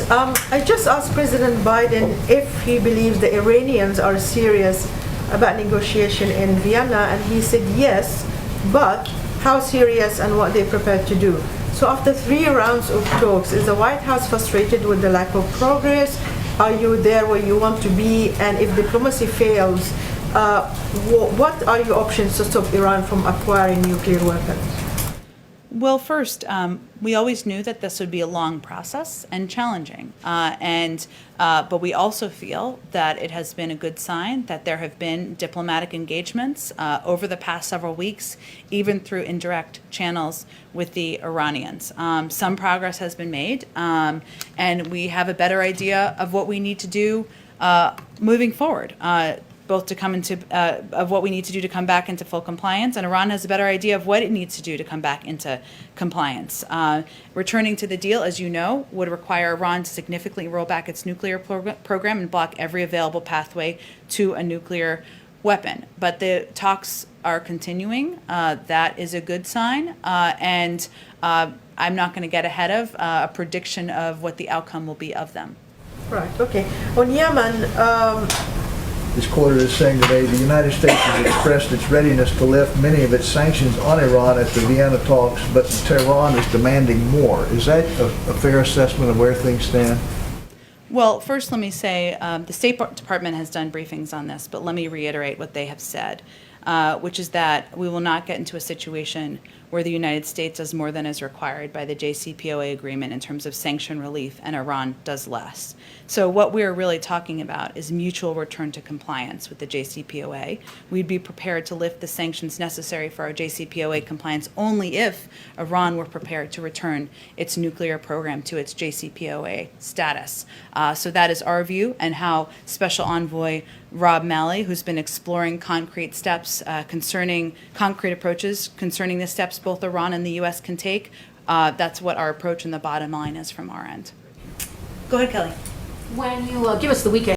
questions. I just asked President Biden if he believes the Iranians are serious about negotiation in Vienna, and he said yes, but how serious and what they're prepared to do. So after 3 rounds of talks, is the White House frustrated with the lack of progress? Are you there where you want to be? And if diplomacy fails, what are your options to stop Iran from acquiring nuclear weapons? Well, first, we always knew that this would be a long process and challenging. But we also feel that it has been a good sign that there have been diplomatic engagements over the past several weeks, even through indirect channels with the Iranians. Some progress has been made, and we have a better idea of what we need to do moving forward. Both to come into of what we need to do to come back into full compliance, and Iran has a better idea of what it needs to do to come back into compliance. Returning to the deal, as you know, would require Iran to significantly roll back its nuclear program and block every available pathway to a nuclear weapon. But the talks are continuing. That is a good sign, and I'm not going to get ahead of a prediction of what the outcome will be of them. Right. Okay. On Yemen. This quarter is saying today the United States has expressed its readiness to lift many of its sanctions on Iran at the Vienna talks, but Tehran is demanding more. Is that a fair assessment of where things stand? Well, first let me say the State Department has done briefings on this, but let me reiterate what they have said, which is that we will not get into a situation where the United States does more than is required by the JCPOA agreement in terms of sanction relief, and Iran does less. So what we're really talking about is mutual return to compliance with the JCPOA. We'd be prepared to lift the sanctions necessary for our JCPOA compliance only if Iran were prepared to return its nuclear program to its JCPOA status. So that is our view, and how Special Envoy Rob Malley, who's been exploring concrete steps concrete approaches concerning the steps both Iran and the U.S. can take, that's what our approach and the bottom line is from our end. Go ahead, Kelly. When you give us the weekend